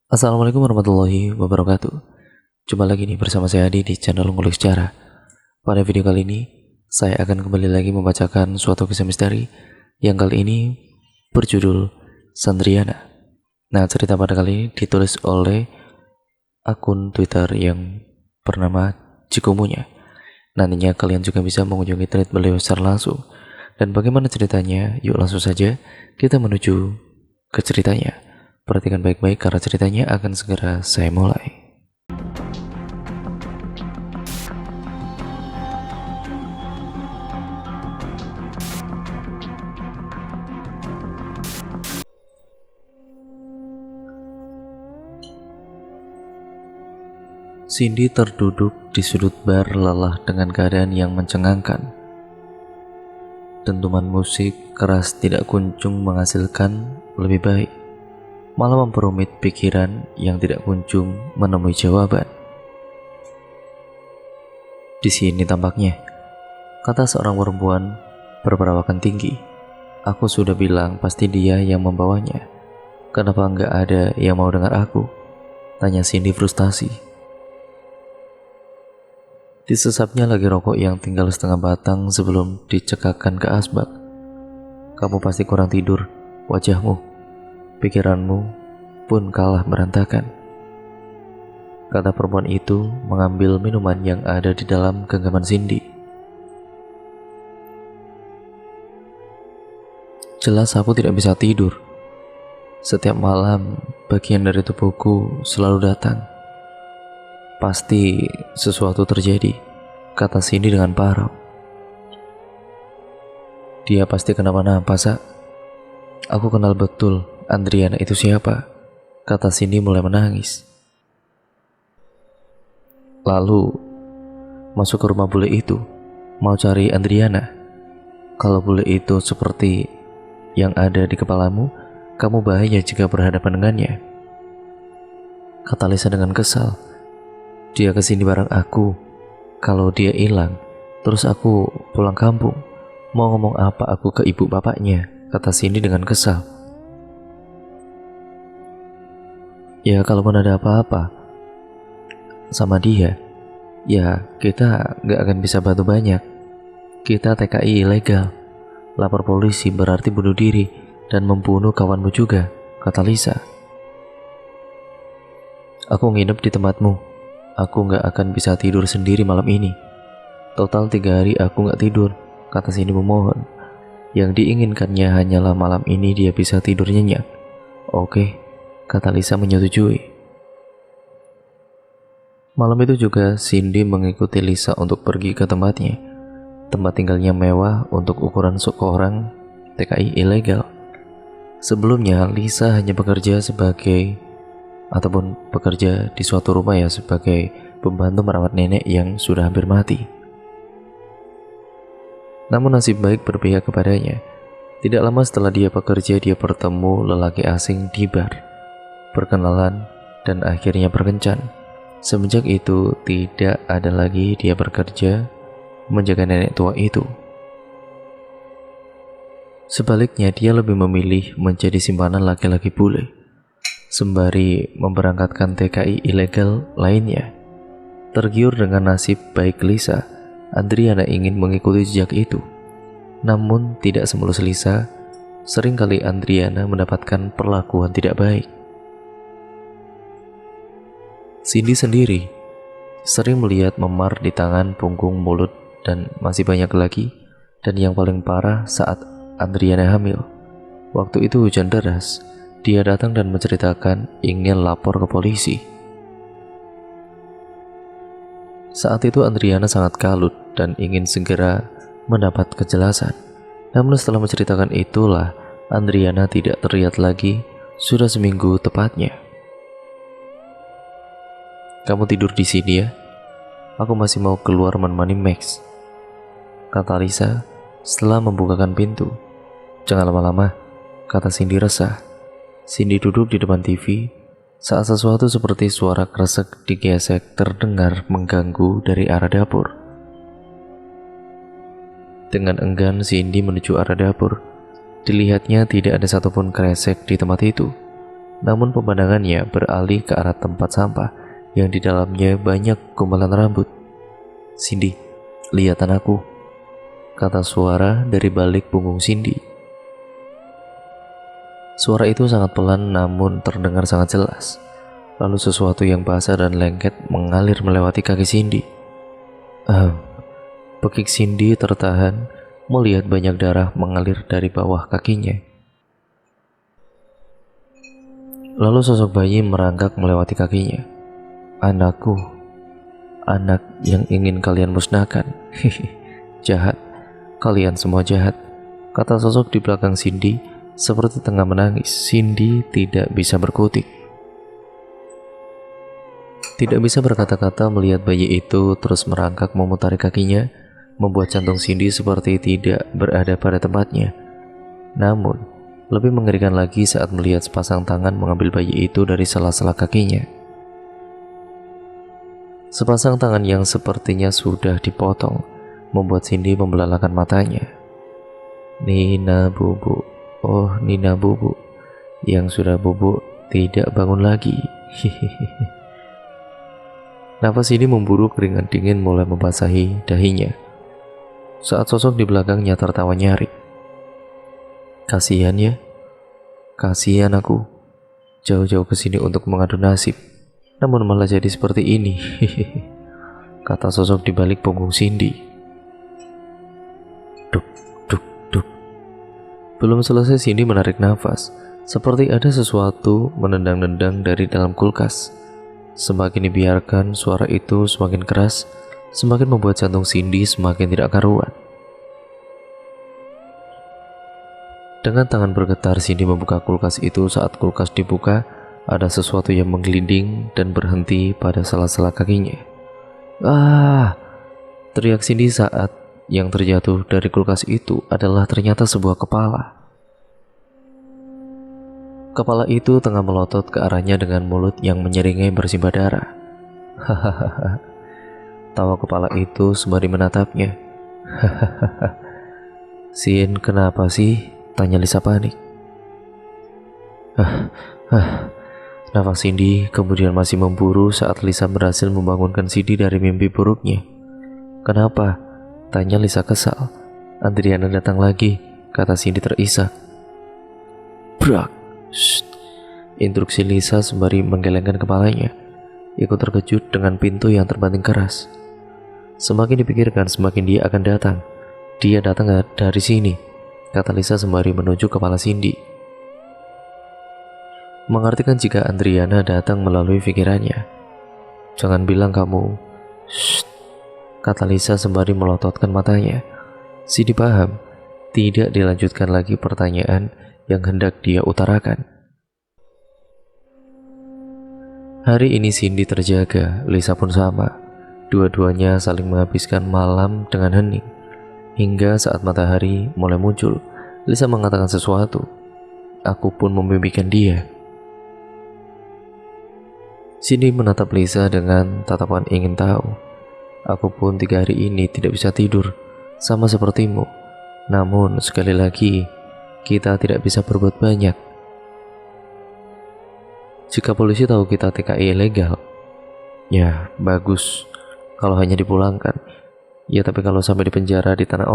Assalamualaikum warahmatullahi wabarakatuh. Jumpa lagi nih bersama saya Adi di channel Ngulik Sejarah. Pada video kali ini, saya akan kembali lagi membacakan suatu kisah misteri yang kali ini berjudul Sandriana. Nah, cerita pada kali ini ditulis oleh akun Twitter yang bernama Cikumunya. Nantinya kalian juga bisa mengunjungi thread beliau secara langsung. Dan bagaimana ceritanya? Yuk langsung saja kita menuju ke ceritanya. Perhatikan baik-baik karena ceritanya akan segera saya mulai. Cindy terduduk di sudut bar lelah dengan keadaan yang mencengangkan. Dentuman musik keras tidak kunjung menghasilkan lebih baik, malah memperumit pikiran yang tidak kunjung menemui jawaban. Di sini tampaknya, kata seorang perempuan berperawakan tinggi. Aku sudah bilang pasti dia yang membawanya. Kenapa nggak ada yang mau dengar aku? Tanya Cindy frustasi. Disesapnya lagi rokok yang tinggal setengah batang sebelum dicekakkan ke asbak. Kamu pasti kurang tidur, wajahmu, pikiranmu pun kalah berantakan. Kata perempuan itu mengambil minuman yang ada di dalam genggaman Cindy. Jelas aku tidak bisa tidur. Setiap malam, bagian dari tubuhku selalu datang. Pasti sesuatu terjadi, kata Cindy dengan parau. Dia pasti kenapa-napa, Sak. Aku kenal betul Andriana itu siapa, kata Cindy mulai menangis. Lalu, masuk ke rumah bule itu, mau cari Andriana. Kalau bule itu seperti yang ada di kepalamu, kamu bahaya jika berhadapan dengannya, kata Lisa dengan kesal. Dia kesini bareng aku. Kalau dia hilang, terus aku pulang kampung, mau ngomong apa aku ke ibu bapaknya, kata Cindy dengan kesal. Ya kalaupun ada apa-apa sama dia, ya kita gak akan bisa bantu banyak. Kita TKI ilegal. Lapor polisi berarti bunuh diri dan membunuh kawanmu juga, kata Lisa. Aku nginep di tempatmu. Aku gak akan bisa tidur sendiri malam ini. Total 3 hari aku gak tidur, kata Cindy memohon. Yang diinginkannya hanyalah malam ini dia bisa tidur nyenyak. Oke, kata Lisa menyetujui. Malam itu juga Cindy mengikuti Lisa untuk pergi ke tempatnya. Tempat tinggalnya mewah untuk ukuran seorang TKI ilegal. Sebelumnya Lisa hanya bekerja di suatu rumah ya sebagai pembantu merawat nenek yang sudah hampir mati. Namun nasib baik berpihak kepadanya. Tidak lama setelah dia bekerja, dia bertemu lelaki asing di bar. Perkenalan dan akhirnya berkencan. Semenjak itu tidak ada lagi dia bekerja menjaga nenek tua itu. Sebaliknya dia lebih memilih menjadi simpanan laki-laki bule, sembari memberangkatkan TKI ilegal lainnya. Tergiur dengan nasib baik Lisa, Andriana ingin mengikuti jejak itu. Namun tidak semulus Lisa, seringkali Andriana mendapatkan perlakuan tidak baik. Cindy sendiri sering melihat memar di tangan, punggung, mulut, dan masih banyak lagi. Dan yang paling parah saat Andriana hamil. Waktu itu hujan deras. Dia datang dan menceritakan ingin lapor ke polisi. Saat itu Andriana sangat kalut dan ingin segera mendapat kejelasan. Namun setelah menceritakan itulah, Andriana tidak terlihat lagi sudah seminggu tepatnya. Kamu tidur di sini ya? Aku masih mau keluar menemani Max, kata Lisa setelah membukakan pintu. Jangan lama-lama, kata Cindy resah. Cindy duduk di depan TV saat sesuatu seperti suara kresek digesek terdengar mengganggu dari arah dapur. Dengan enggan Cindy menuju arah dapur. Dilihatnya tidak ada satupun kresek di tempat itu. namun pemandangannya beralih ke arah tempat sampah yang di dalamnya banyak gumpalan rambut. "Cindy, lihat anakku," kata suara dari balik punggung Cindy. Suara itu sangat pelan namun terdengar sangat jelas. Lalu sesuatu yang basah dan lengket mengalir melewati kaki Cindy. Pekik Cindy tertahan melihat banyak darah mengalir dari bawah kakinya. Lalu sosok bayi merangkak melewati kakinya. "Anakku, anak yang ingin kalian musnahkan." "Jahat, kalian semua jahat," kata sosok di belakang Cindy seperti tengah menangis. Cindy tidak bisa berkutik, tidak bisa berkata-kata melihat bayi itu terus merangkak memutari kakinya, membuat jantung Cindy seperti tidak berada pada tempatnya. Namun, lebih mengerikan lagi saat melihat sepasang tangan mengambil bayi itu dari sela-sela kakinya. Sepasang tangan yang sepertinya sudah dipotong membuat Cindy membelalakan matanya. "Nina bubuk, oh Nina bubuk, yang sudah bubuk tidak bangun lagi." Nafas Cindy memburu, keringat dingin mulai membasahi dahinya saat sosok di belakangnya tertawa nyaring. "Kasihan ya, kasihan aku, jauh-jauh ke sini untuk mengadu nasib, namun malah jadi seperti ini," kata sosok di balik punggung Cindy. Duk, duk, duk. Belum selesai Cindy menarik nafas, seperti ada sesuatu menendang-nendang dari dalam kulkas. Semakin dibiarkan, suara itu semakin keras, semakin membuat jantung Cindy semakin tidak karuan. Dengan tangan bergetar, Cindy membuka kulkas itu. Saat kulkas dibuka, ada sesuatu yang menggelinding dan berhenti pada sela-sela kakinya. "Ah!" teriak Cindy saat yang terjatuh dari kulkas itu adalah ternyata sebuah kepala. Kepala itu tengah melotot ke arahnya dengan mulut yang menyeringai bersimbah darah. Hahaha. Tawa kepala itu sembari menatapnya. Hahaha. "Sin, kenapa sih?" tanya Lisa panik. Nafas Cindy kemudian masih memburu saat Lisa berhasil membangunkan Cindy dari mimpi buruknya. "Kenapa?" tanya Lisa kesal. "Adriana datang lagi," kata Cindy terisak. "Brak!" Shh. Instruksi Lisa sembari menggelengkan kepalanya. Ikut terkejut dengan pintu yang terbanting keras. Semakin dipikirkan, semakin dia akan datang. "Dia datang dari sini," kata Lisa sembari menunjuk kepala Cindy. Mengartikan jika Adriana datang melalui pikirannya. "Jangan bilang kamu..." Shh, kata Lisa sembari melototkan matanya. Cindy paham, tidak dilanjutkan lagi pertanyaan yang hendak dia utarakan. Hari ini Cindy terjaga, Lisa pun sama. Dua-duanya saling menghabiskan malam dengan hening. Hingga saat matahari mulai muncul, Lisa mengatakan sesuatu. Aku pun memimpikan dia. Cindy menatap Lisa dengan tatapan ingin tahu. "Aku pun 3 hari ini tidak bisa tidur, sama sepertimu. Namun sekali lagi, kita tidak bisa berbuat banyak. Jika polisi tahu kita TKI ilegal, ya bagus kalau hanya dipulangkan. Ya tapi kalau sampai di penjara di tanah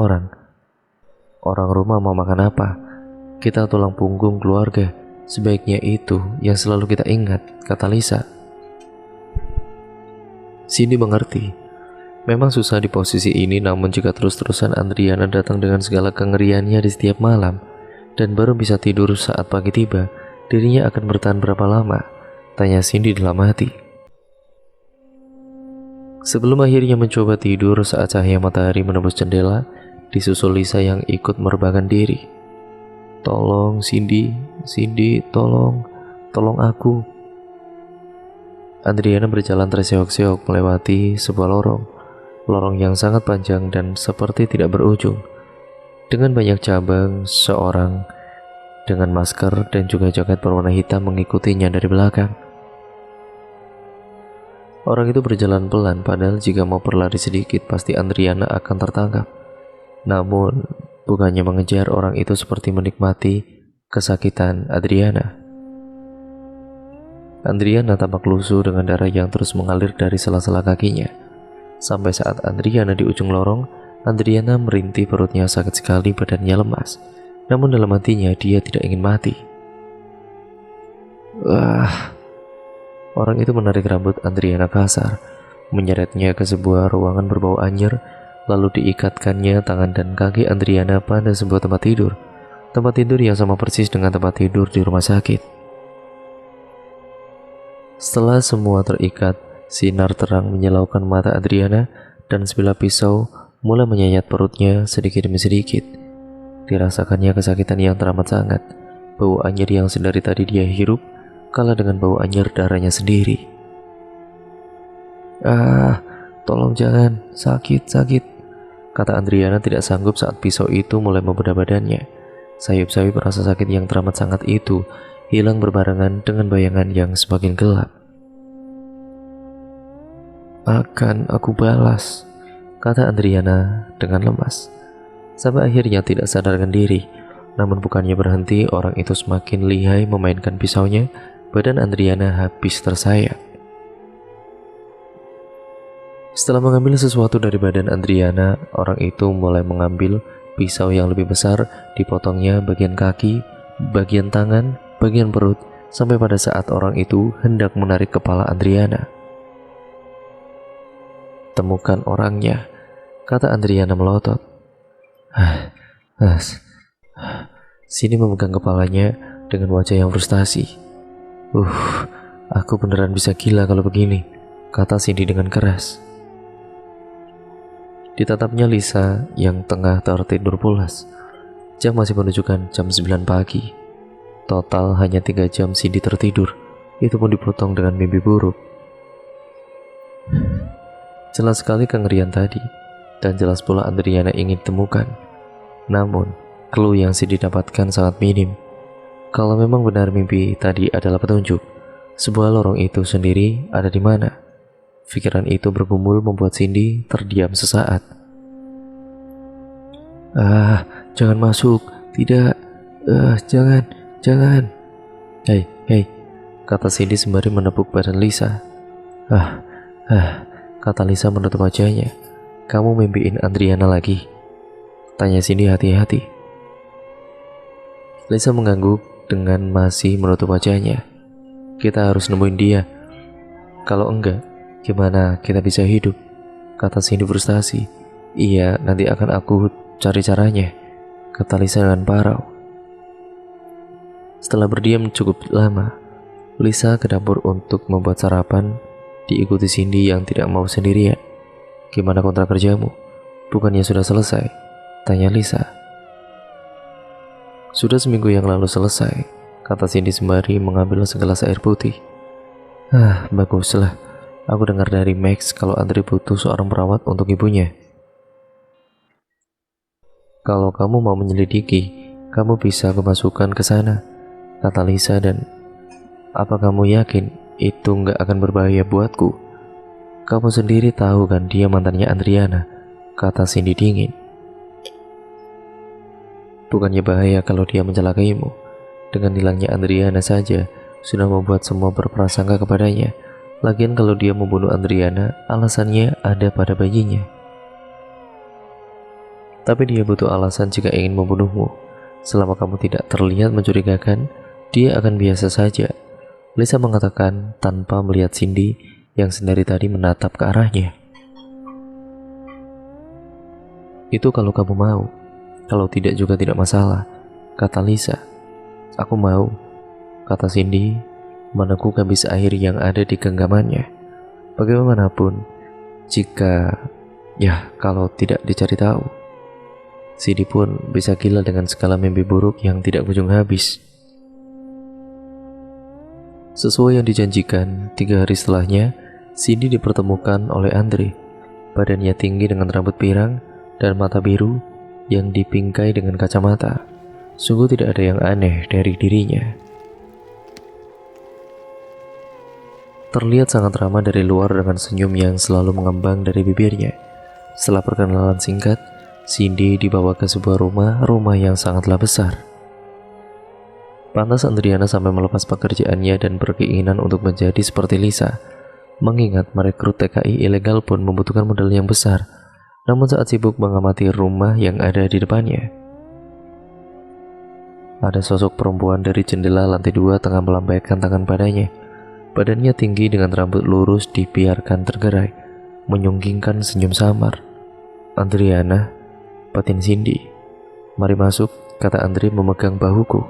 orang rumah mau makan apa? Kita tulang punggung keluarga. Sebaiknya itu yang selalu kita ingat," kata Lisa. Cindy mengerti. Memang susah di posisi ini, namun jika terus-terusan Adriana datang dengan segala kengeriannya di setiap malam dan baru bisa tidur saat pagi tiba, dirinya akan bertahan berapa lama? Tanya Cindy dalam hati. Sebelum akhirnya mencoba tidur saat cahaya matahari menembus jendela, disusul Lisa yang ikut merebahkan diri. "Tolong Cindy, Cindy, tolong aku." Adriana berjalan terseok-seok melewati sebuah lorong yang sangat panjang dan seperti tidak berujung. Dengan banyak cabang, seorang dengan masker dan juga jaket berwarna hitam mengikutinya dari belakang. Orang itu berjalan pelan, padahal jika mau berlari sedikit pasti Adriana akan tertangkap. Namun, bukannya mengejar, orang itu seperti menikmati kesakitan Adriana. Andriana tampak lusuh dengan darah yang terus mengalir dari sela-sela kakinya. Sampai saat Andriana di ujung lorong, Andriana merintih, perutnya sakit sekali, badannya lemas. Namun dalam hatinya dia tidak ingin mati. Wah, orang itu menarik rambut Andriana kasar, menyeretnya ke sebuah ruangan berbau anyir, lalu diikatkannya tangan dan kaki Andriana pada sebuah tempat tidur. Tempat tidur yang sama persis dengan tempat tidur di rumah sakit. Setelah semua terikat, sinar terang menyilaukan mata Andriana dan sebilah pisau mulai menyayat perutnya sedikit demi sedikit. Dirasakannya kesakitan yang teramat sangat. Bau anyir yang sedari tadi dia hirup kalah dengan bau anyir darahnya sendiri. Ah, tolong jangan, sakit, kata Andriana tidak sanggup saat pisau itu mulai membedah badannya. Sayup-sayup rasa sakit yang teramat sangat itu hilang berbarengan dengan bayangan yang semakin gelap. Akan aku balas, kata Andriana dengan lemas. Sampai akhirnya tidak sadarkan diri. Namun bukannya berhenti, orang itu semakin lihai memainkan pisaunya. Badan Andriana habis tersayat. Setelah mengambil sesuatu dari badan Andriana, orang itu mulai mengambil pisau yang lebih besar, dipotongnya bagian kaki, bagian tangan, bagian perut, sampai pada saat orang itu hendak menarik kepala Andriana. Temukan orangnya, kata Andriana melotot. Sini memegang kepalanya dengan wajah yang frustasi. Aku beneran bisa gila kalau begini, kata Cindy dengan keras. Ditatapnya Lisa yang tengah tertidur pulas. Jam masih menunjukkan jam 9 pagi. Total hanya 3 jam Cindy tertidur. Itu pun dipotong dengan mimpi buruk. Jelas sekali kengerian tadi, dan jelas pula Andriana ingin temukan. Namun, clue yang Cindy dapatkan sangat minim. Kalau memang benar mimpi tadi adalah petunjuk, sebuah lorong itu sendiri ada di mana? Pikiran itu bergumul membuat Cindy terdiam sesaat. Jangan masuk, tidak, jangan. Hei, kata Cindy sembari menepuk badan Lisa. Kata Lisa menutup wajahnya. Kamu mimpiin Andriana lagi? Tanya Cindy hati-hati. Lisa mengangguk dengan masih menutup wajahnya. Kita harus nemuin dia. Kalau enggak, gimana kita bisa hidup? Kata Cindy frustasi. Iya, nanti akan aku cari caranya, kata Lisa dengan parau. Setelah berdiam cukup lama, Lisa ke dapur untuk membuat sarapan, diikuti Cindy yang tidak mau sendirian. Gimana kontrak kerjamu? Bukannya sudah selesai? Tanya Lisa. Sudah seminggu yang lalu selesai, kata Cindy sembari mengambil segelas air putih. Baguslah. Aku dengar dari Max kalau Andri butuh seorang perawat untuk ibunya. Kalau kamu mau menyelidiki, kamu bisa kemasukan ke sana, kata Lisa. Dan apa kamu yakin itu nggak akan berbahaya buatku? Kamu sendiri tahu kan dia mantannya Andriana, kata Cindy dingin. Bukannya bahaya kalau dia mencelakaimu. Dengan hilangnya Andriana saja sudah membuat semua berprasangka kepadanya. Lagian kalau dia membunuh Andriana, alasannya ada pada bayinya. Tapi dia butuh alasan jika ingin membunuhmu. Selama kamu tidak terlihat mencurigakan, dia akan biasa saja, Lisa mengatakan tanpa melihat Cindy yang sendiri tadi menatap ke arahnya. Itu kalau kamu mau. Kalau tidak juga tidak masalah, kata Lisa. Aku mau, kata Cindy menekuk habis air yang ada di genggamannya. Bagaimanapun, kalau tidak dicari tahu, Cindy pun bisa gila dengan segala mimpi buruk yang tidak kunjung habis. Sesuai yang dijanjikan, 3 hari setelahnya, Cindy dipertemukan oleh Andre. Badannya tinggi dengan rambut pirang dan mata biru yang dipingkai dengan kacamata. Sungguh tidak ada yang aneh dari dirinya. Terlihat sangat ramah dari luar dengan senyum yang selalu mengembang dari bibirnya. Setelah perkenalan singkat, Cindy dibawa ke sebuah rumah yang sangatlah besar. Pantas Andriana sampai melepas pekerjaannya dan berkeinginan untuk menjadi seperti Lisa. Mengingat merekrut TKI ilegal pun membutuhkan modal yang besar. Namun saat sibuk mengamati rumah yang ada di depannya, ada sosok perempuan dari jendela lantai 2 tengah melambaikan tangan padanya. Badannya tinggi dengan rambut lurus dibiarkan tergerai, menyunggingkan senyum samar. "Andriana," batin Cindy. "Mari masuk," kata Andre memegang bahuku.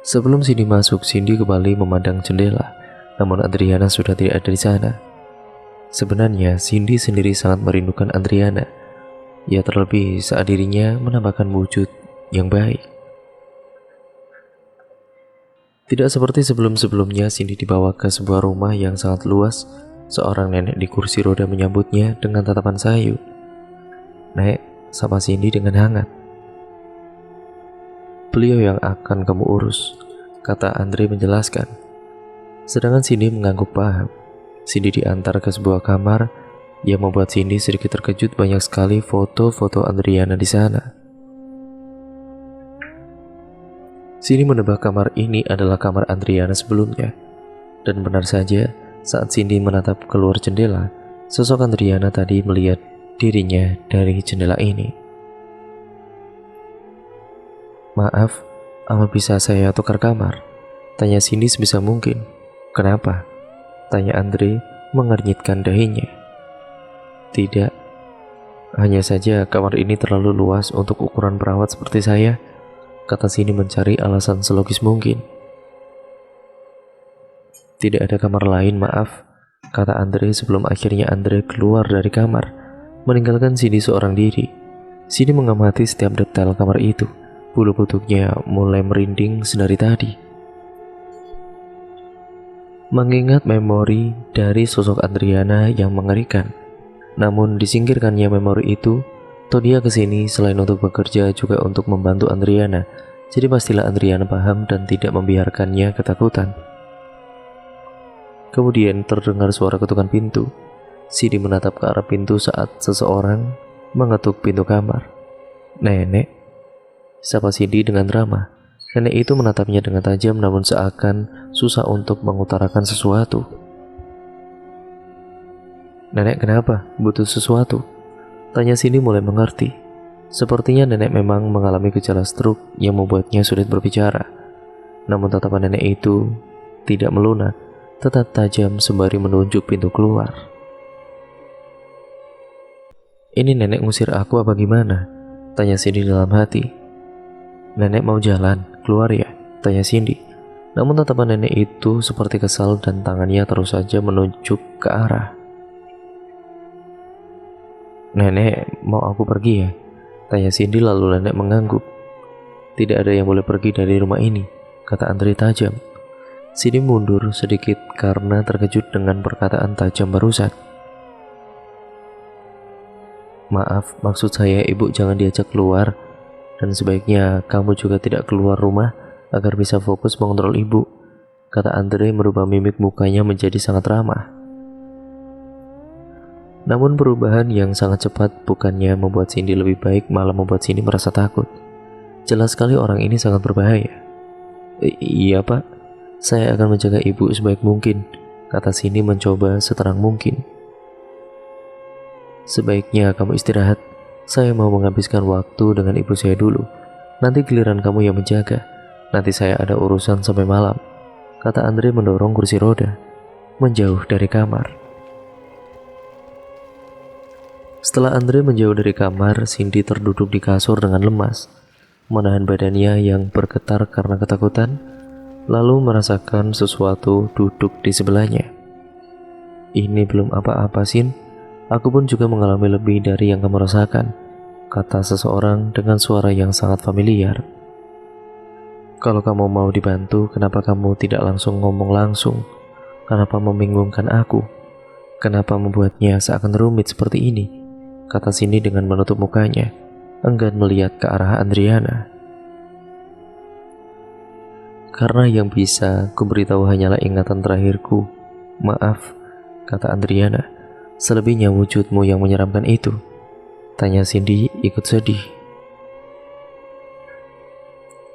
Sebelum Cindy masuk, Cindy kembali memandang jendela, namun Andriana sudah tidak ada di sana. Sebenarnya Cindy sendiri sangat merindukan Andriana, ya terlebih saat dirinya menampakkan wujud yang baik. Tidak seperti sebelum-sebelumnya, Cindy dibawa ke sebuah rumah yang sangat luas. Seorang nenek di kursi roda menyambutnya dengan tatapan sayu. "Nek," sapa Cindy dengan hangat. "Beliau yang akan kamu urus," kata Andre menjelaskan. Sedangkan Cindy mengangguk paham. Cindy diantar ke sebuah kamar yang membuat Cindy sedikit terkejut. Banyak sekali foto-foto Andriana di sana. Cindy menebak kamar ini adalah kamar Andriana sebelumnya. Dan benar saja, saat Cindy menatap keluar jendela, sosok Andriana tadi melihat dirinya dari jendela ini. "Maaf, apa bisa saya tukar kamar?" tanya Cindy sebisa mungkin. "Kenapa?" tanya Andre mengernyitkan dahinya. "Tidak, hanya saja kamar ini terlalu luas untuk ukuran perawat seperti saya," kata Cindy mencari alasan selogis mungkin. "Tidak ada kamar lain, maaf," kata Andre sebelum akhirnya Andre keluar dari kamar, meninggalkan Cindy seorang diri. Cindy mengamati setiap detail kamar itu. Bulu kuduknya mulai merinding sedari tadi. Mengingat memori dari sosok Andriana yang mengerikan. Namun disingkirkannya memori itu, toh dia kesini selain untuk bekerja juga untuk membantu Andriana. Jadi pastilah Andriana paham dan tidak membiarkannya ketakutan. Kemudian terdengar suara ketukan pintu. Cindy menatap ke arah pintu saat seseorang mengetuk pintu kamar. "Nenek," sapa Cindy dengan ramah. Nenek itu menatapnya dengan tajam namun seakan susah untuk mengutarakan sesuatu. "Nenek kenapa? Butuh sesuatu?" tanya Cindy mulai mengerti. Sepertinya nenek memang mengalami gejala stroke yang membuatnya sulit berbicara. Namun tatapan nenek itu tidak melunak, tetap tajam sembari menunjuk pintu keluar. "Ini nenek ngusir aku apa gimana?" tanya Cindy dalam hati. "Nenek mau jalan, keluar ya?" tanya Cindy. Namun tatapan nenek itu seperti kesal dan tangannya terus saja menunjuk ke arah. "Nenek mau aku pergi ya?" tanya Cindy lalu nenek mengangguk. "Tidak ada yang boleh pergi dari rumah ini," kata Andre tajam. Cindy mundur sedikit karena terkejut dengan perkataan tajam barusan. "Maaf, maksud saya ibu jangan diajak keluar. Dan sebaiknya kamu juga tidak keluar rumah agar bisa fokus mengontrol ibu," kata Andre merubah mimik mukanya menjadi sangat ramah. Namun perubahan yang sangat cepat bukannya membuat Cindy lebih baik, malah membuat Cindy merasa takut. Jelas sekali orang ini sangat berbahaya. Iya pak, saya akan menjaga ibu sebaik mungkin," kata Cindy mencoba seterang mungkin. "Sebaiknya kamu istirahat. Saya mau menghabiskan waktu dengan ibu saya dulu. Nanti giliran kamu yang menjaga. Nanti saya ada urusan sampai malam," kata Andre mendorong kursi roda menjauh dari kamar. Setelah Andre menjauh dari kamar, Cindy terduduk di kasur dengan lemas, menahan badannya yang bergetar karena ketakutan, lalu merasakan sesuatu duduk di sebelahnya. "Ini belum apa-apa, Sin. Aku pun juga mengalami lebih dari yang kamu rasakan," kata seseorang dengan suara yang sangat familiar. "Kalau kamu mau dibantu, kenapa kamu tidak langsung ngomong langsung? Kenapa membingungkan aku? Kenapa membuatnya seakan rumit seperti ini?" kata Cindy dengan menutup mukanya, enggan melihat ke arah Andriana. "Karena yang bisa kuberitahu hanyalah ingatan terakhirku. Maaf," kata Andriana. "Selebihnya wujudmu yang menyeramkan itu?" tanya Cindy ikut sedih.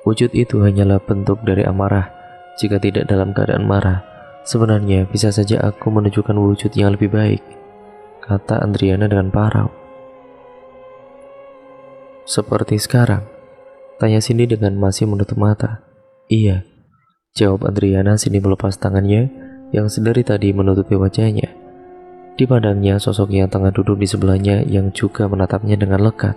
Wujud itu hanyalah bentuk dari amarah. Jika tidak dalam keadaan marah, sebenarnya bisa saja aku menunjukkan wujud yang lebih baik, kata Andriana dengan parau. Seperti sekarang, tanya Cindy dengan masih menutup mata. Iya, jawab Andriana. Cindy melepas tangannya yang sedari tadi menutupi wajahnya. Dipandangnya sosok yang tengah duduk di sebelahnya yang juga menatapnya dengan lekat.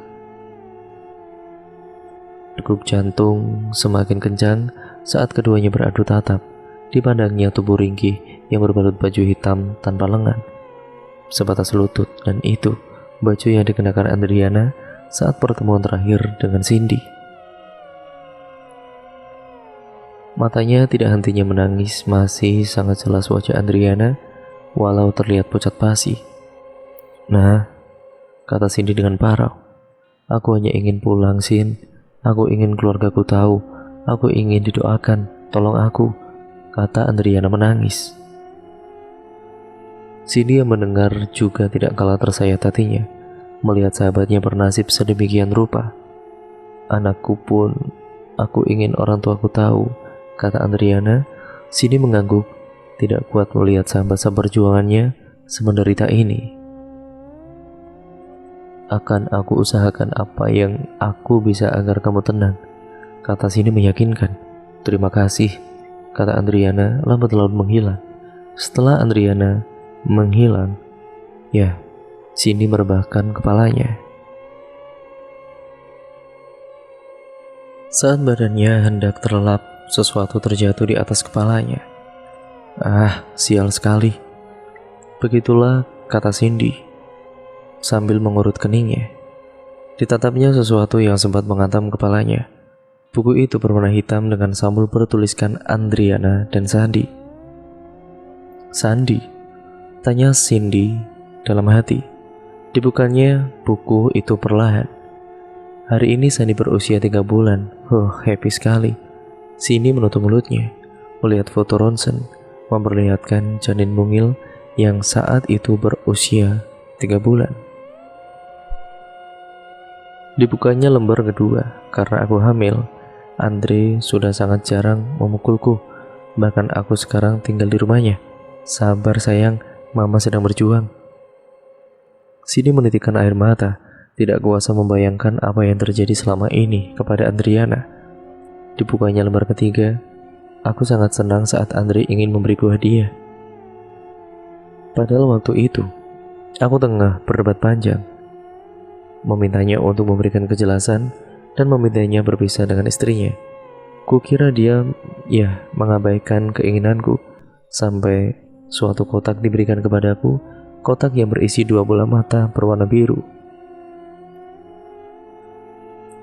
Degup jantung semakin kencang saat keduanya beradu tatap. Dipandangnya tubuh ringkih yang berbalut baju hitam tanpa lengan, sebatas lutut, dan itu baju yang dikenakan Andriana saat pertemuan terakhir dengan Cindy. Matanya tidak hentinya menangis, masih sangat jelas wajah Andriana walau terlihat pucat pasi. Nah, kata Cindy dengan parau, aku hanya ingin pulang, Sin. Aku ingin keluargaku tahu. Aku ingin didoakan. Tolong aku, kata Andriana menangis. Cindy yang mendengar juga tidak kalah tersayat hatinya melihat sahabatnya bernasib sedemikian rupa. Anakku pun, aku ingin orang tuaku tahu, kata Andriana. Cindy mengangguk, tidak kuat melihat sahabat seperjuangannya semenderita ini. Akan aku usahakan apa yang aku bisa agar kamu tenang, kata Cindy meyakinkan. Terima kasih, kata Andriana lambat laun menghilang. Setelah Andriana menghilang, ya, Cindy merebahkan kepalanya. Saat badannya hendak terlelap, sesuatu terjatuh di atas kepalanya. Ah, sial sekali. Begitulah, kata Cindy sambil mengurut keningnya. Ditatapnya sesuatu yang sempat menghantam kepalanya. Buku itu berwarna hitam dengan sambul bertuliskan Andriana dan Sandi. Sandi? Tanya Cindy dalam hati. Dibukanya buku itu perlahan. Hari ini Sandi berusia 3 bulan. Happy sekali. Cindy menutup mulutnya, melihat foto ronsen memperlihatkan janin mungil yang saat itu berusia 3 bulan. Dibukanya lembar kedua. Karena aku hamil, Andre sudah sangat jarang memukulku. Bahkan aku sekarang tinggal di rumahnya. Sabar sayang, mama sedang berjuang. Cindy menitikkan air mata, tidak kuasa membayangkan apa yang terjadi selama ini kepada Andriana. Dibukanya lembar ketiga. Aku sangat senang saat Andre ingin memberiku hadiah. Padahal waktu itu, aku tengah berdebat panjang, memintanya untuk memberikan kejelasan dan memintanya berpisah dengan istrinya. Kukira dia mengabaikan keinginanku sampai suatu kotak diberikan kepadaku, kotak yang berisi 2 bola mata berwarna biru.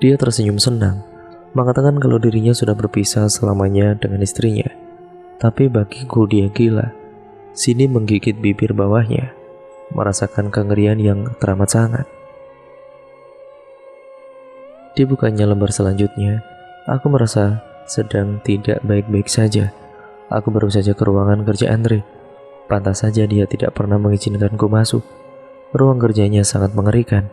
Dia tersenyum senang, mengatakan kalau dirinya sudah berpisah selamanya dengan istrinya. Tapi bagiku dia gila. Cindy menggigit bibir bawahnya, merasakan kengerian yang teramat sangat. Dibukanya lembar selanjutnya, aku merasa sedang tidak baik-baik saja. Aku baru saja ke ruangan kerja Andre. Pantas saja dia tidak pernah mengizinkanku masuk. Ruang kerjanya sangat mengerikan.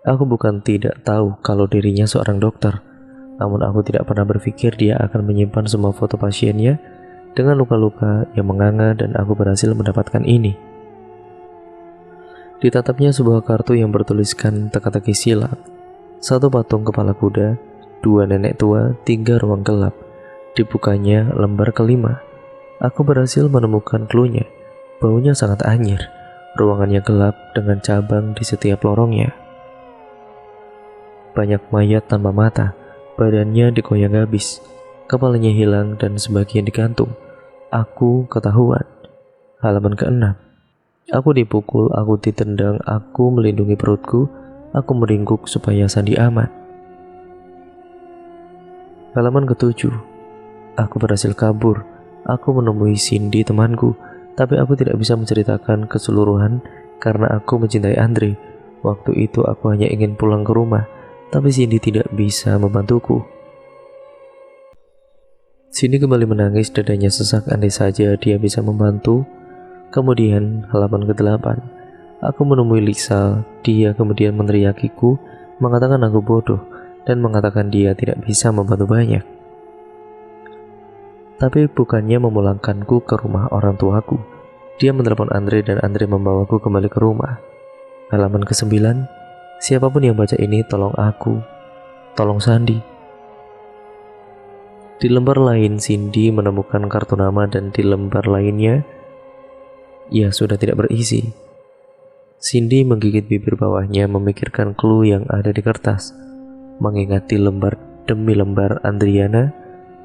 Aku bukan tidak tahu kalau dirinya seorang dokter, namun aku tidak pernah berpikir dia akan menyimpan semua foto pasiennya dengan luka-luka yang menganga, dan aku berhasil mendapatkan ini. Ditatapnya sebuah kartu yang bertuliskan teka-teki silang. 1 patung kepala kuda, 2 nenek tua, 3 ruang gelap. Dibukanya lembar kelima. Aku berhasil menemukan cluenya. Baunya sangat anyir. Ruangannya gelap dengan cabang di setiap lorongnya. Banyak mayat tanpa mata. Badannya digoyang habis. Kepalanya hilang dan sebagian digantung. Aku ketahuan. Halaman ke-6. Aku dipukul, aku ditendang, aku melindungi perutku, aku meringkuk supaya Sandi aman. Halaman ke-7. Aku berhasil kabur. Aku menemui Cindy temanku, tapi aku tidak bisa menceritakan keseluruhan karena aku mencintai Andre. Waktu itu aku hanya ingin pulang ke rumah, tapi Cindy tidak bisa membantuku. Cindy kembali menangis, dadanya sesak, andai saja dia bisa membantu. Kemudian halaman ke-8. Aku menemui Lisa. Dia kemudian meneriakiku, mengatakan aku bodoh dan mengatakan dia tidak bisa membantu banyak. Tapi bukannya memulangkanku ke rumah orang tuaku, dia menelepon Andre dan Andre membawaku kembali ke rumah. Halaman ke-9, siapapun yang baca ini tolong aku, tolong Sandi. Di lembar lain Cindy menemukan kartu nama dan di lembar lainnya, ia sudah tidak berisi. Cindy menggigit bibir bawahnya memikirkan clue yang ada di kertas. Mengingat di lembar demi lembar Andriana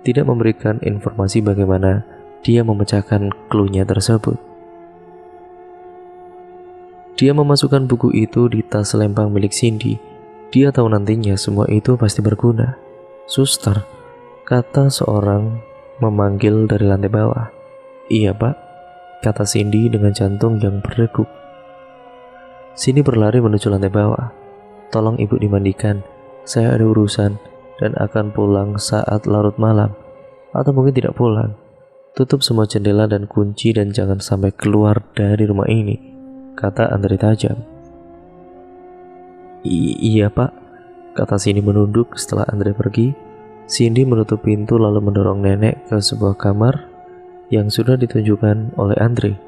tidak memberikan informasi bagaimana dia memecahkan clue-nya tersebut. Dia memasukkan buku itu di tas lempang milik Cindy. Dia tahu nantinya semua itu pasti berguna. "Suster," kata seorang memanggil dari lantai bawah. "Iya, Pak," kata Cindy dengan jantung yang berdegup. Cindy berlari menuju lantai bawah. "Tolong ibu dimandikan, saya ada urusan dan akan pulang saat larut malam. Atau mungkin tidak pulang. Tutup semua jendela dan kunci dan jangan sampai keluar dari rumah ini," kata Andre tajam. Iya, Pak," kata Cindy menunduk. Setelah Andre pergi, Cindy menutup pintu lalu mendorong nenek ke sebuah kamar yang sudah ditunjukkan oleh Andre.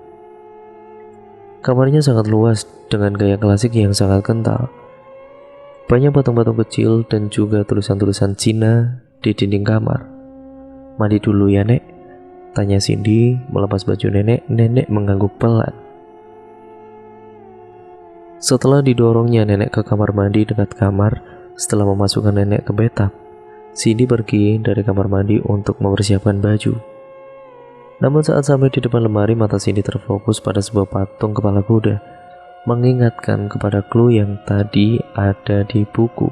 Kamarnya sangat luas dengan gaya klasik yang sangat kental. Banyak patung-patung kecil dan juga tulisan-tulisan Cina di dinding kamar. "Mandi dulu ya, Nek?" tanya Cindy melepas baju nenek. Nenek mengangguk pelan. Setelah didorongnya nenek ke kamar mandi dekat kamar, setelah memasukkan nenek ke bathtub, Cindy pergi dari kamar mandi untuk mempersiapkan baju. Namun saat sampai di depan lemari, mata Cindy terfokus pada sebuah patung kepala kuda, mengingatkan kepada clue yang tadi ada di buku.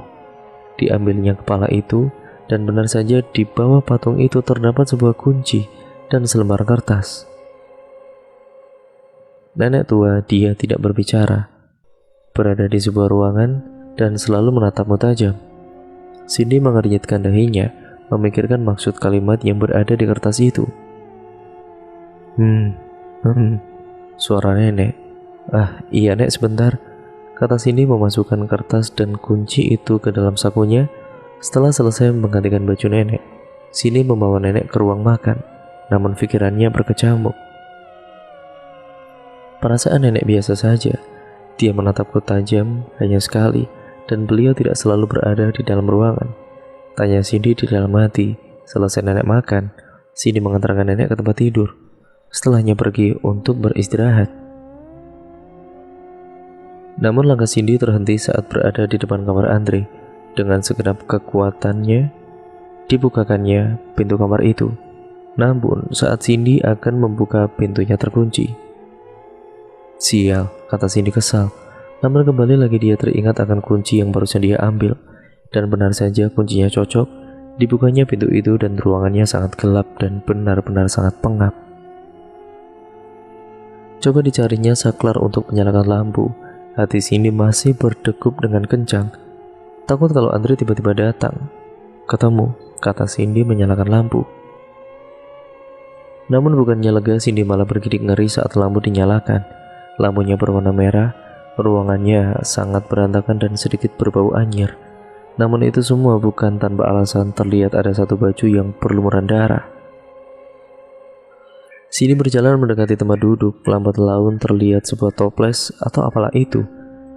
Diambilnya kepala itu, dan benar saja di bawah patung itu terdapat sebuah kunci dan selembar kertas. Nenek tua, dia tidak berbicara, berada di sebuah ruangan dan selalu menatapmu tajam. Cindy mengernyitkan dahinya, memikirkan maksud kalimat yang berada di kertas itu. Suara nenek. "Ah, iya Nek, sebentar," kata Cindy memasukkan kertas dan kunci itu ke dalam sakunya. Setelah selesai menggantikan baju nenek, Cindy membawa nenek ke ruang makan, namun pikirannya berkecamuk. Perasaan nenek biasa saja. Dia menatapku tajam hanya sekali, dan beliau tidak selalu berada di dalam ruangan, tanya Cindy di dalam hati. Selesai nenek makan, Cindy mengantarkan nenek ke tempat tidur. Setelahnya pergi untuk beristirahat. Namun langkah Cindy terhenti saat berada di depan kamar Andre. Dengan segenap kekuatannya, dibukakannya pintu kamar itu. Namun saat Cindy akan membuka, pintunya terkunci. "Sial," kata Cindy kesal. Namun kembali lagi dia teringat akan kunci yang barusan dia ambil. Dan benar saja kuncinya cocok. Dibukanya pintu itu dan ruangannya sangat gelap dan benar-benar sangat pengap. Coba dicarinya saklar untuk menyalakan lampu. Hati Cindy masih berdegup dengan kencang. Takut kalau Andre tiba-tiba datang. "Ketemu," kata Cindy menyalakan lampu. Namun bukannya lega, Cindy malah bergidik ngeri saat lampu dinyalakan. Lampunya berwarna merah. Ruangannya sangat berantakan dan sedikit berbau anyir. Namun itu semua bukan tanpa alasan. Terlihat ada satu baju yang berlumuran darah. Cindy berjalan mendekati tempat duduk. Lambat laun terlihat sebuah toples atau apalah itu.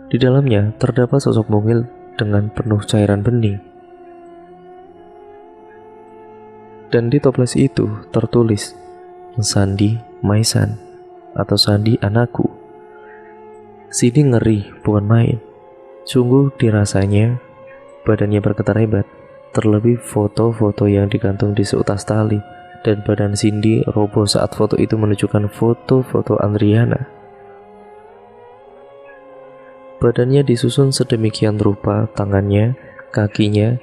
Di dalamnya terdapat sosok mungil dengan penuh cairan bening. Dan di toples itu tertulis, "Sandi Maisan" atau "Sandi anakku." Cindy ngeri bukan main. Sungguh dirasanya badannya bergetar hebat. Terlebih foto-foto yang digantung di seutas tali. Dan badan Cindy roboh saat foto itu menunjukkan foto-foto Andriana. Badannya disusun sedemikian rupa, tangannya, kakinya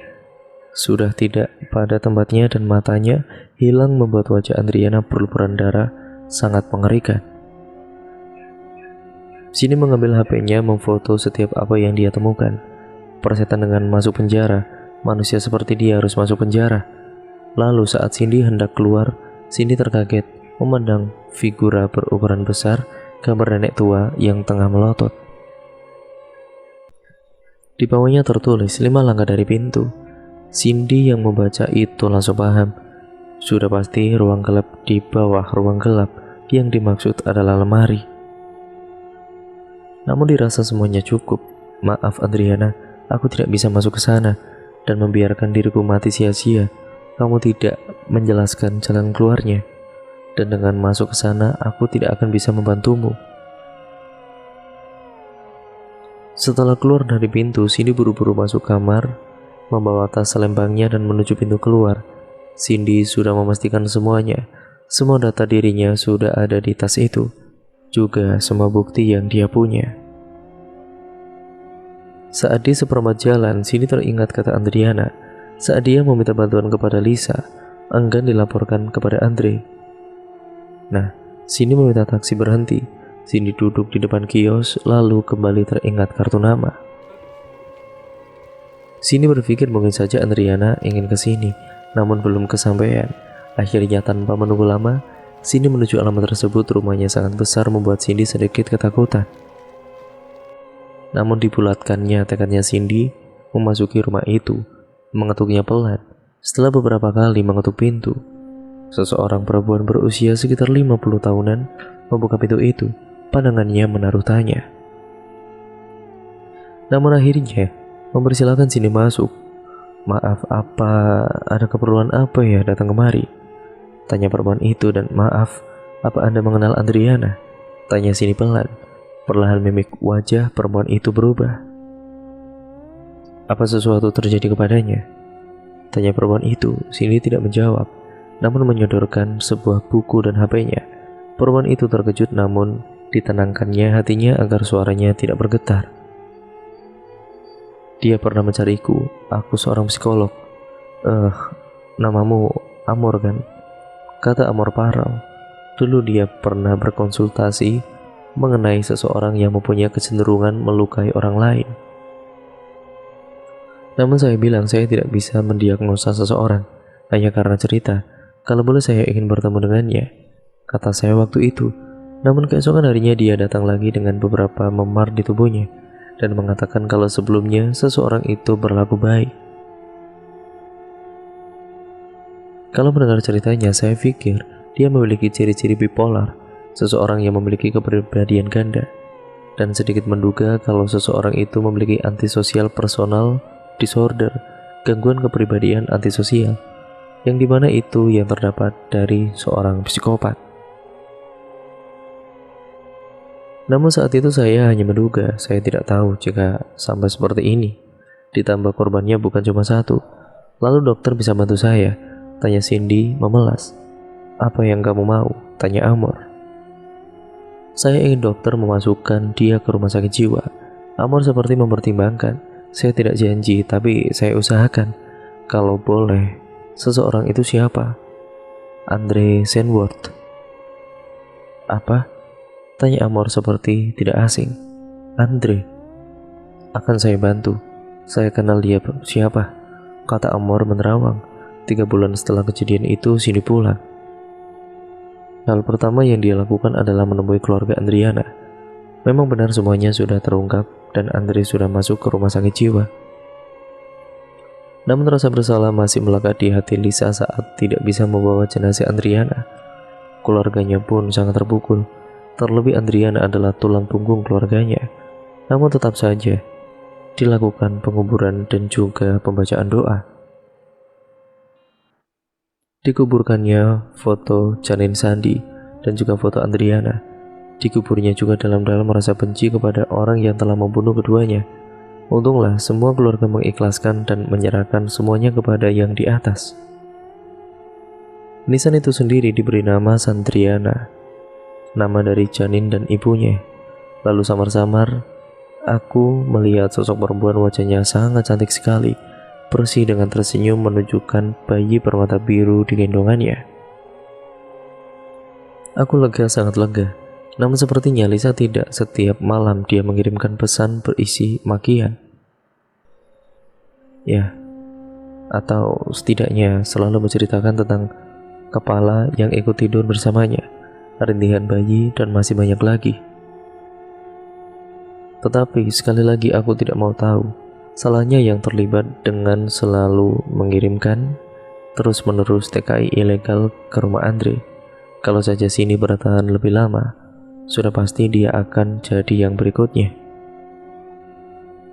sudah tidak pada tempatnya dan matanya hilang membuat wajah Andriana berlumuran darah sangat mengerikan. Cindy mengambil HP-nya, memfoto setiap apa yang dia temukan. Persetan dengan masuk penjara, manusia seperti dia harus masuk penjara. Lalu saat Cindy hendak keluar, Cindy terkaget memandang figura berukuran besar, gambar nenek tua yang tengah melotot. Di bawahnya tertulis 5 langkah dari pintu. Cindy yang membaca itu langsung paham. Sudah pasti ruang gelap di bawah ruang gelap yang dimaksud adalah lemari. Namun dirasa semuanya cukup. Maaf Adriana, aku tidak bisa masuk ke sana dan membiarkan diriku mati sia-sia. Kamu tidak menjelaskan jalan keluarnya. Dan dengan masuk ke sana, aku tidak akan bisa membantumu. Setelah keluar dari pintu, Cindy buru-buru masuk kamar, membawa tas selempangnya dan menuju pintu keluar. Cindy sudah memastikan semuanya. Semua data dirinya sudah ada di tas itu, juga semua bukti yang dia punya. Saat di seperempat jalan, Cindy teringat kata Adriana. Saat dia meminta bantuan kepada Lisa, enggan dilaporkan kepada Andre. Nah, Cindy meminta taksi berhenti. Cindy duduk di depan kios, lalu kembali teringat kartu nama. Cindy berpikir mungkin saja Adriana ingin ke sini, namun belum kesampaian. Akhirnya tanpa menunggu lama, Cindy menuju alamat tersebut. Rumahnya sangat besar membuat Cindy sedikit ketakutan. Namun dibulatkannya tekadnya Cindy memasuki rumah itu, mengetuknya pelan. Setelah beberapa kali mengetuk pintu, seseorang perempuan berusia sekitar 50 tahunan membuka pintu itu. Pandangannya menaruh tanya. Namun akhirnya mempersilahkan Cindy masuk. Maaf, apa ada keperluan apa ya datang kemari? Tanya perempuan itu. Dan maaf, apa Anda mengenal Adriana? Tanya Cindy pelan. Perlahan mimik wajah perempuan itu berubah. Apa sesuatu terjadi kepadanya? Tanya perempuan itu. Cindy tidak menjawab, namun menyodorkan sebuah buku dan HP-nya. Perempuan itu terkejut, namun ditenangkannya hatinya agar suaranya tidak bergetar. Dia pernah mencariku. Aku seorang psikolog. Namamu Amor kan? Kata Amor parau. Dulu dia pernah berkonsultasi mengenai seseorang yang mempunyai kecenderungan melukai orang lain. Namun saya bilang saya tidak bisa mendiagnosa seseorang hanya karena cerita. Kalau boleh saya ingin bertemu dengannya, kata saya waktu itu. Namun keesokan harinya dia datang lagi dengan beberapa memar di tubuhnya dan mengatakan kalau sebelumnya seseorang itu berlaku baik. Kalau mendengar ceritanya, saya pikir dia memiliki ciri-ciri bipolar, seseorang yang memiliki kepribadian ganda, dan sedikit menduga kalau seseorang itu memiliki antisosial personal disorder, gangguan kepribadian antisosial, yang dimana itu yang terdapat dari seorang psikopat. Namun saat itu saya hanya menduga, saya tidak tahu jika sampai seperti ini. Ditambah korbannya bukan cuma satu. Lalu dokter bisa bantu saya? Tanya Cindy memelas. Apa yang kamu mau? Tanya Amor. Saya ingin dokter memasukkan dia ke rumah sakit jiwa. Amor seperti mempertimbangkan. Saya tidak janji, tapi saya usahakan. Kalau boleh, seseorang itu siapa? Andre Sandworth. Apa? Tanya Amor seperti tidak asing. Andre. Akan saya bantu. Saya kenal dia siapa? Kata Amor menerawang. 3 bulan setelah kejadian itu, Cindy pulang. Hal pertama yang dia lakukan adalah menemui keluarga Adriana. Memang benar semuanya sudah terungkap dan Andre sudah masuk ke rumah sakit jiwa. Namun rasa bersalah masih melekat di hati Lisa saat tidak bisa membawa jenazah Adriana. Keluarganya pun sangat terpukul. Terlebih Adriana adalah tulang punggung keluarganya. Namun tetap saja dilakukan penguburan dan juga pembacaan doa. Dikuburkannya foto Janin Sandi dan juga foto Adriana. Dikuburnya juga dalam-dalam merasa benci kepada orang yang telah membunuh keduanya. Untunglah semua keluarga mengikhlaskan dan menyerahkan semuanya kepada yang di atas. Nisan itu sendiri diberi nama Sandriana, nama dari janin dan ibunya. Lalu samar-samar aku melihat sosok perempuan, wajahnya sangat cantik sekali, bersih dengan tersenyum menunjukkan bayi bermata biru di gendongannya. Aku lega, sangat lega. Namun sepertinya Lisa tidak setiap malam dia mengirimkan pesan berisi makian. Ya, atau setidaknya selalu menceritakan tentang kepala yang ikut tidur bersamanya, rintihan bayi, dan masih banyak lagi. Tetapi sekali lagi aku tidak mau tahu. Salahnya yang terlibat dengan selalu mengirimkan terus-menerus TKI ilegal ke rumah Andre. Kalau saja Cindy bertahan lebih lama, sudah pasti dia akan jadi yang berikutnya.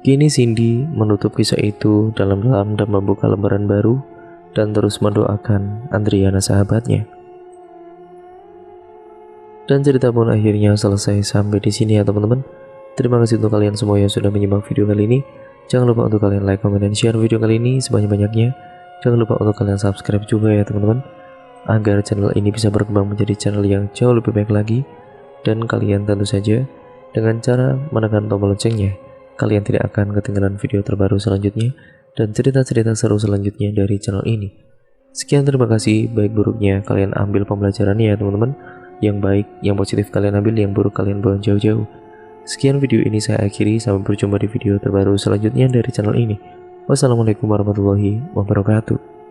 Kini Cindy menutup kisah itu dalam-dalam dan membuka lembaran baru dan terus mendoakan Andriana sahabatnya. Dan cerita pun akhirnya selesai sampai di sini ya teman-teman. Terima kasih untuk kalian semua yang sudah menyimak video kali ini. Jangan lupa untuk kalian like, comment, dan share video kali ini sebanyak-banyaknya. Jangan lupa untuk kalian subscribe juga ya teman-teman, agar channel ini bisa berkembang menjadi channel yang jauh lebih baik lagi. Dan kalian tentu saja dengan cara menekan tombol loncengnya, kalian tidak akan ketinggalan video terbaru selanjutnya dan cerita-cerita seru selanjutnya dari channel ini. Sekian, terima kasih. Baik buruknya kalian ambil pembelajarannya ya teman-teman. Yang baik, yang positif kalian ambil, yang buruk kalian buang jauh-jauh. Sekian video ini saya akhiri, sampai berjumpa di video terbaru selanjutnya dari channel ini. Wassalamualaikum warahmatullahi wabarakatuh.